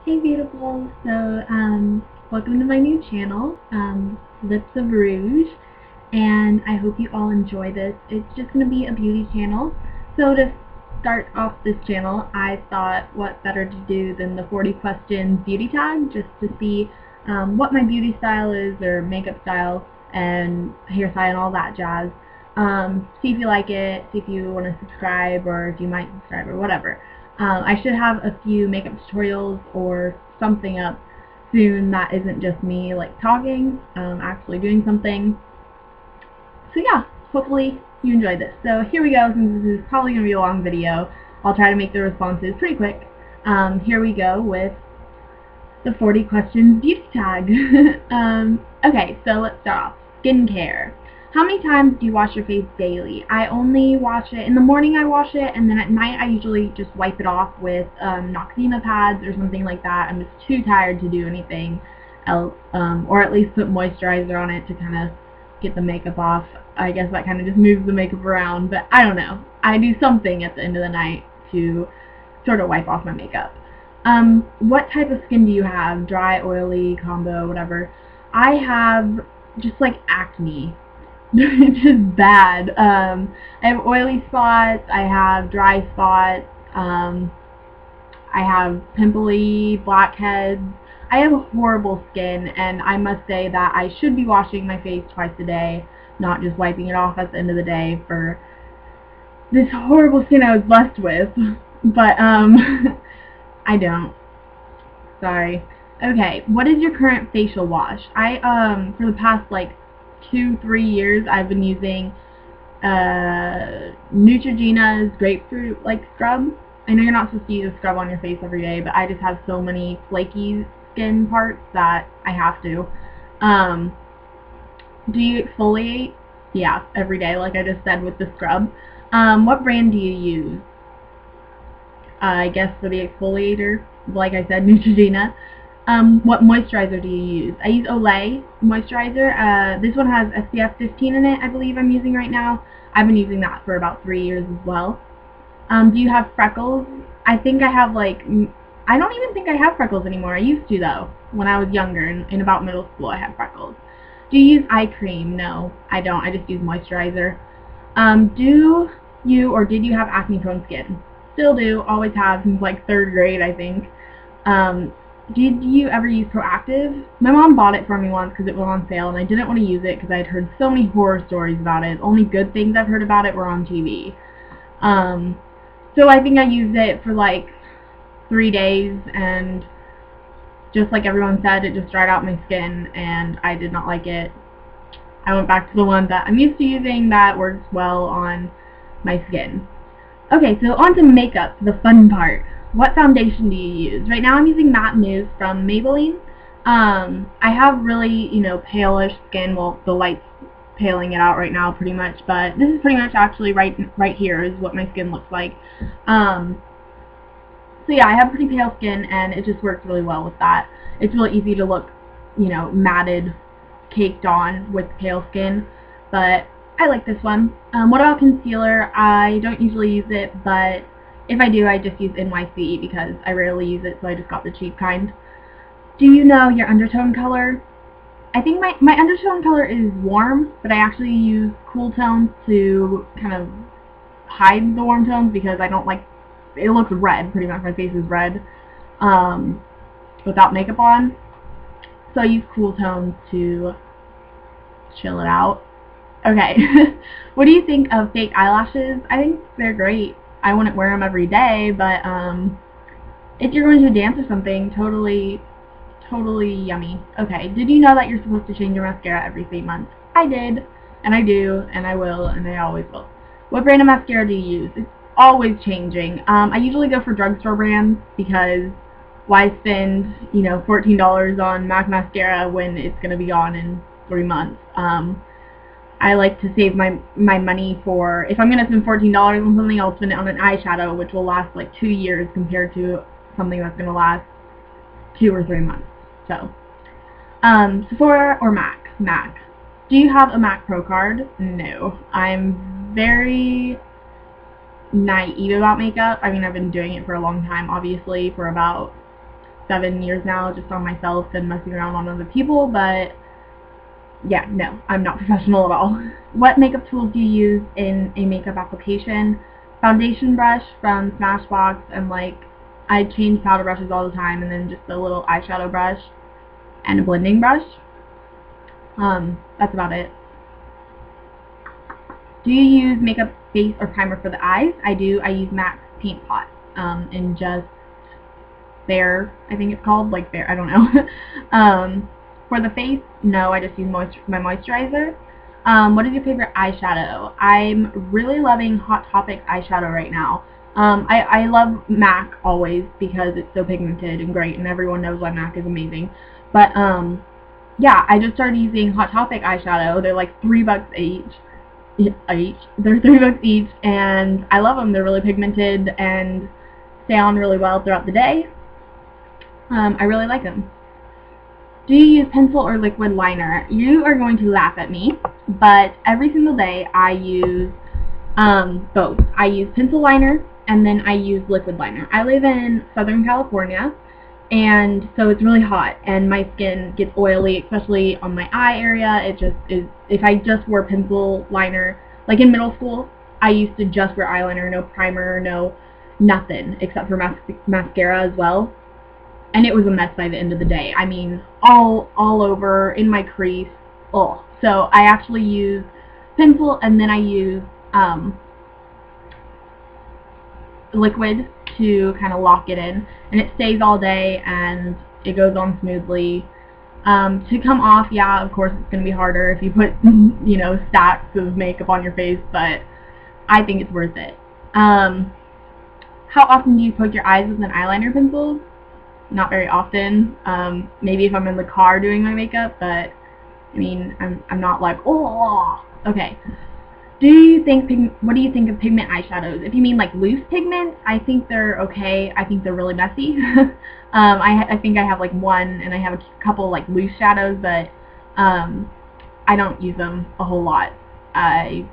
Hey beautiful, welcome to my new channel, Lips of Rouge, and I hope you all enjoy this. It's just going to be a beauty channel, so to start off this channel, I thought what better to do than the 40 questions beauty tag, just to see what my beauty style is, or makeup style, and hairstyle and all that jazz. See if you like it, see if you want to subscribe, or if you might subscribe, or whatever. I should have a few makeup tutorials or something up soon that isn't just me like talking, actually doing something. So yeah, hopefully you enjoyed this. So here we go, since this is probably going to be a long video, I'll try to make the responses pretty quick. Here we go with the 40 questions beauty tag. Okay, so let's start off. Skincare. How many times do you wash your face daily? I only wash it, in the morning I wash it, and then at night I usually just wipe it off with Noxzema pads or something like that. I'm just too tired to do anything else, or at least put moisturizer on it to kind of get the makeup off. I guess that kind of just moves the makeup around, but I don't know. I do something at the end of the night to sort of wipe off my makeup. What type of skin do you have? Dry, oily, combo, whatever. I have just like acne. It's just bad. I have oily spots, I have dry spots, I have pimply blackheads. I have horrible skin, and I must say that I should be washing my face twice a day, not just wiping it off at the end of the day for this horrible skin I was blessed with. But, I don't. Sorry. Okay, what is your current facial wash? For the past, like, 2-3 years, I've been using Neutrogena's grapefruit like scrub. I know you're not supposed to use a scrub on your face every day, but I just have so many flaky skin parts that I have to. Do you exfoliate? Yeah, every day, like I just said with the scrub. What brand do you use? I guess for the exfoliator, like I said, Neutrogena. What moisturizer do you use? I use Olay moisturizer. This one has SPF 15 in it, I believe I'm using right now. I've been using that for about 3 years as well. Do you have freckles? I think I have like, I don't even think I have freckles anymore. I used to though, when I was younger, in about middle school I had freckles. Do you use eye cream? No, I don't. I just use moisturizer. Do you or did you have acne prone skin? Still do, always have since like 3rd grade I think. Did you ever use Proactive? My mom bought it for me once because it was on sale, and I didn't want to use it because I had heard so many horror stories about it. The only good things I've heard about it were on TV. So I think I used it for like 3 days, and just like everyone said, it just dried out my skin, and I did not like it. I went back to the one that I'm used to using that works well on my skin. Okay, so on to makeup, the fun part. What foundation do you use? Right now I'm using Matte Mousse from Maybelline. I have really, palish skin. Well, the light's paling it out right now pretty much, but this is pretty much actually right here is what my skin looks like. So yeah, I have pretty pale skin, and it just works really well with that. It's really easy to look, matted, caked on with pale skin, but I like this one. What about concealer? I don't usually use it, but if I do, I just use NYC because I rarely use it, so I just got the cheap kind. Do you know your undertone color? I think my undertone color is warm, but I actually use cool tones to kind of hide the warm tones because I don't like, it looks red, pretty much my face is red, without makeup on. So I use cool tones to chill it out. Okay, what do you think of fake eyelashes? I think they're great. I wouldn't wear them every day, but if you're going to a dance or something, totally yummy. Okay, did you know that you're supposed to change your mascara every 3 months? I did, and I do, and I will, and I always will. What brand of mascara do you use? It's always changing. I usually go for drugstore brands because why spend, $14 on MAC mascara when it's going to be gone in 3 months? I like to save my money for, if I'm going to spend $14 on something, I'll spend it on an eyeshadow, which will last like 2 years compared to something that's going to last 2 or 3 months. So, Sephora or MAC? MAC. Do you have a MAC Pro card? No. I'm very naive about makeup. I mean, I've been doing it for a long time, obviously, for about 7 years now just on myself and messing around on other people, but yeah, no, I'm not professional at all. What makeup tools do you use in a makeup application? Foundation brush from Smashbox, and like I change powder brushes all the time, and then just a little eyeshadow brush and a blending brush. That's about it. Do you use makeup base or primer for the eyes? I do. I use MAC's Paint Pot in just Bare, I think it's called, like Bare, I don't know. For the face, no, I just use my moisturizer. What is your favorite eyeshadow? I'm really loving Hot Topic eyeshadow right now. I love MAC always because it's so pigmented and great, and everyone knows why MAC is amazing. But yeah, I just started using Hot Topic eyeshadow. They're like $3 each. They're $3 each, and I love them. They're really pigmented and stay on really well throughout the day. I really like them. Do you use pencil or liquid liner? You are going to laugh at me, but every single day I use both. I use pencil liner and then I use liquid liner. I live in Southern California, and so it's really hot and my skin gets oily, especially on my eye area. It just is. If I just wore pencil liner, like in middle school, I used to just wear eyeliner, no primer, no nothing except for mascara as well. And it was a mess by the end of the day. I mean, all over in my crease. Oh, so I actually use pencil, and then I use liquid to kind of lock it in, and it stays all day and it goes on smoothly. To come off, yeah, of course it's going to be harder if you put you know, stacks of makeup on your face, but I think it's worth it. How often do you poke your eyes with an eyeliner pencil? Not very often. Maybe if I'm in the car doing my makeup, but I mean, I'm not like, oh. Okay. What do you think of pigment eyeshadows? If you mean like loose pigment, I think they're okay. I think they're really messy. I think I have like one, and I have a couple like loose shadows, but I don't use them a whole lot. I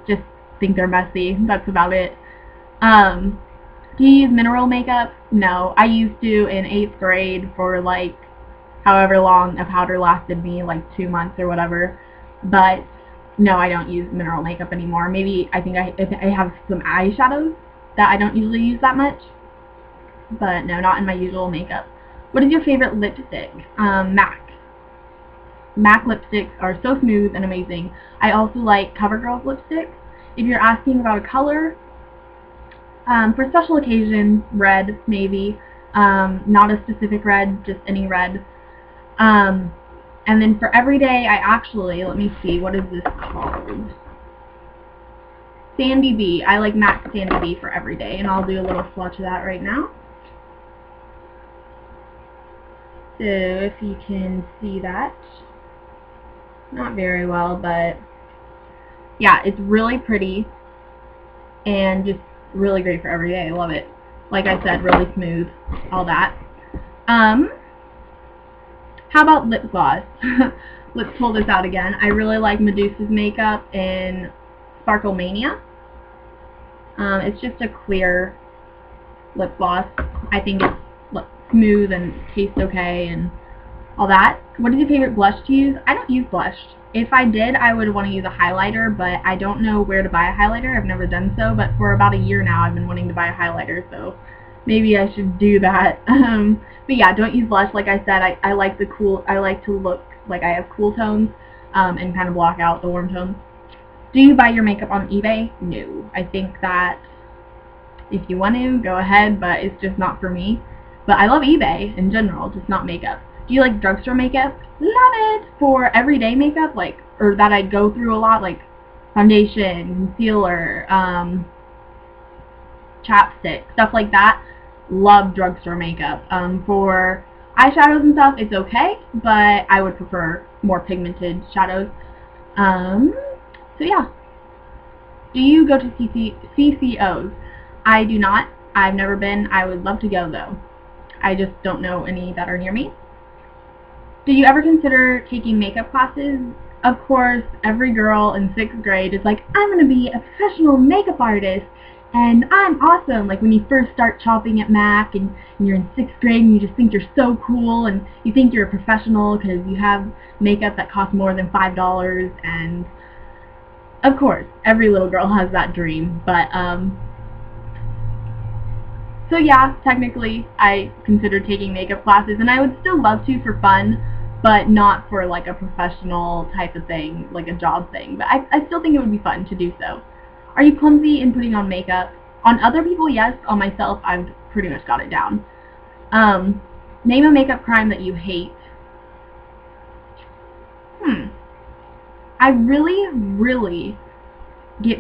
just think they're messy. That's about it. Do you use mineral makeup? No. I used to in 8th grade for like however long a powder lasted me, like 2 months or whatever. But no, I don't use mineral makeup anymore. Maybe I think I have some eyeshadows that I don't usually use that much. But no, not in my usual makeup. What is your favorite lipstick? MAC. MAC lipsticks are so smooth and amazing. I also like CoverGirl's lipsticks. If you're asking about a color, for special occasions, red, maybe. Not a specific red, just any red. And then for everyday, I actually, let me see, what is this called? Sandy B. I like MAC Sandy B for everyday, and I'll do a little swatch of that right now. So, if you can see that. Not very well, but yeah, it's really pretty and just really great for every day. I love it. Like I said, really smooth, all that. How about lip gloss? Let's pull this out again. I really like Medusa's makeup in Sparkle Mania. It's just a clear lip gloss. I think it's smooth and tastes okay and all that. What is your favorite blush to use? I don't use blush. If I did, I would want to use a highlighter, but I don't know where to buy a highlighter. I've never done so, but for about a year now I've been wanting to buy a highlighter, so maybe I should do that. But yeah, don't use blush. Like I said, I like the cool, I like to look like I have cool tones and kind of block out the warm tones. Do you buy your makeup on eBay? No. I think that if you want to, go ahead, but it's just not for me. But I love eBay in general, just not makeup. Do you like drugstore makeup? Love it! For everyday makeup, like, or that I go through a lot, like foundation, concealer, chapstick, stuff like that. Love drugstore makeup. For eyeshadows and stuff, it's okay, but I would prefer more pigmented shadows. So yeah. Do you go to CCOs? I do not. I've never been. I would love to go, though. I just don't know any that are near me. Do you ever consider taking makeup classes? Of course, every girl in 6th grade is like, I'm going to be a professional makeup artist, and I'm awesome. Like when you first start shopping at MAC and you're in 6th grade and you just think you're so cool and you think you're a professional because you have makeup that costs more than $5, and of course, every little girl has that dream, but so yeah, technically I considered taking makeup classes, and I would still love to for fun, but not for like a professional type of thing, like a job thing. But I still think it would be fun to do so. Are you clumsy in putting on makeup? On other people, yes. On myself, I've pretty much got it down. Name a makeup crime that you hate. I really, really get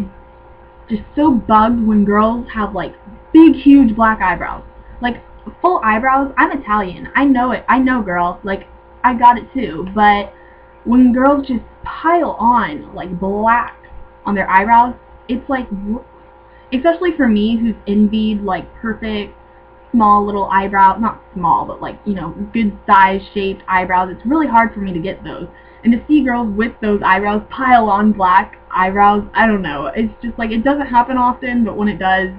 just so bugged when girls have like big, huge black eyebrows. Like full eyebrows. I'm Italian. I know it. I know, girl. Like I got it too. But when girls just pile on like black on their eyebrows, it's like, especially for me who's envied like perfect small little eyebrow, not small, but like, you know, good size shaped eyebrows. It's really hard for me to get those. And to see girls with those eyebrows pile on black eyebrows, I don't know. It's just like, it doesn't happen often, but when it does,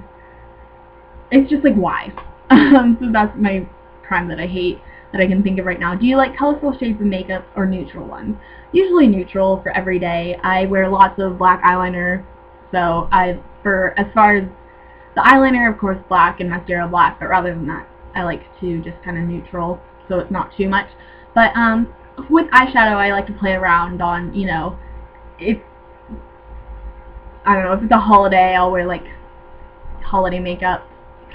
it's just like, why? So that's my crime that I hate that I can think of right now. Do you like colorful shades of makeup or neutral ones? Usually neutral for every day. I wear lots of black eyeliner, so as far as the eyeliner, of course, black, and mascara black, but rather than that, I like to just kind of neutral, so it's not too much. But with eyeshadow, I like to play around on, you know, if I don't know, if it's a holiday, I'll wear like holiday makeup,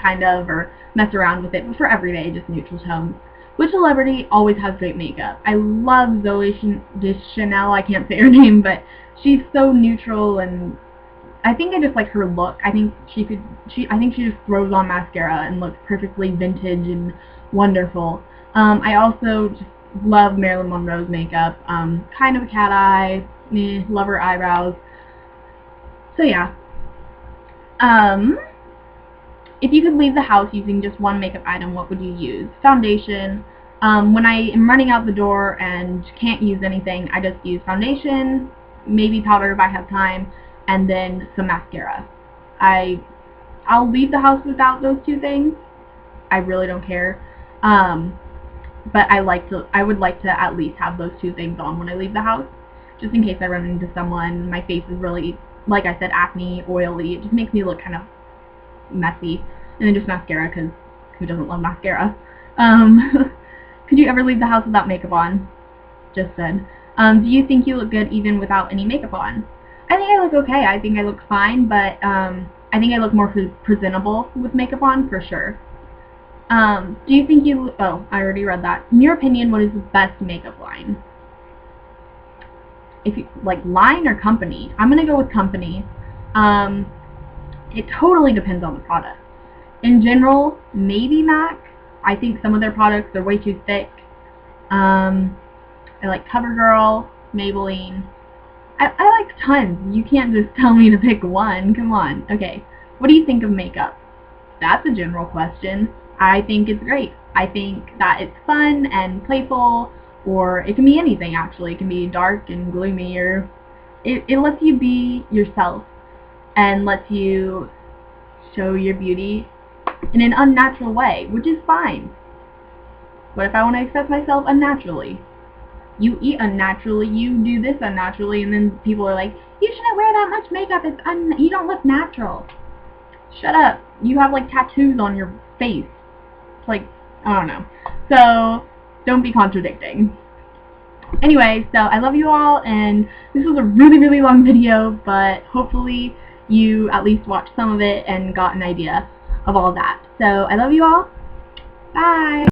kind of, or mess around with it. But for everyday, just neutral tones. Which celebrity always has great makeup? I love Zooey Deschanel. I can't say her name, but she's so neutral, and I think I just like her look. I think she just throws on mascara and looks perfectly vintage and wonderful. I also just love Marilyn Monroe's makeup. Kind of a cat eye. Love her eyebrows. So yeah. If you could leave the house using just one makeup item, what would you use? Foundation. When I am running out the door and can't use anything, I just use foundation, maybe powder if I have time, and then some mascara. I'll leave the house without those two things. I really don't care. But I would like to at least have those two things on when I leave the house, just in case I run into someone. My face is really, like I said, acne, oily. It just makes me look kind of messy. And then just mascara, because who doesn't love mascara? Could you ever leave the house without makeup on? Just said. Do you think you look good even without any makeup on? I think I look okay. I think I look fine, but I think I look more presentable with makeup on, for sure. Do you think you... Oh, I already read that. In your opinion, what is the best makeup line? If you, like, line or company? I'm going to go with company. It totally depends on the product. In general, maybe MAC. I think some of their products are way too thick. I like CoverGirl, Maybelline. I like tons. You can't just tell me to pick one. Come on. Okay. What do you think of makeup? That's a general question. I think it's great. I think that it's fun and playful, or it can be anything, actually. It can be dark and gloomy, or it lets you be yourself and lets you show your beauty in an unnatural way, which is fine. What if I want to express myself unnaturally? You eat unnaturally, you do this unnaturally, and then people are like, you shouldn't wear that much makeup, you don't look natural. Shut up. You have like tattoos on your face. It's like, I don't know. So, don't be contradicting. Anyway, so I love you all, and this was a really, really long video, but hopefully you at least watched some of it and got an idea of all that. So, I love you all. Bye!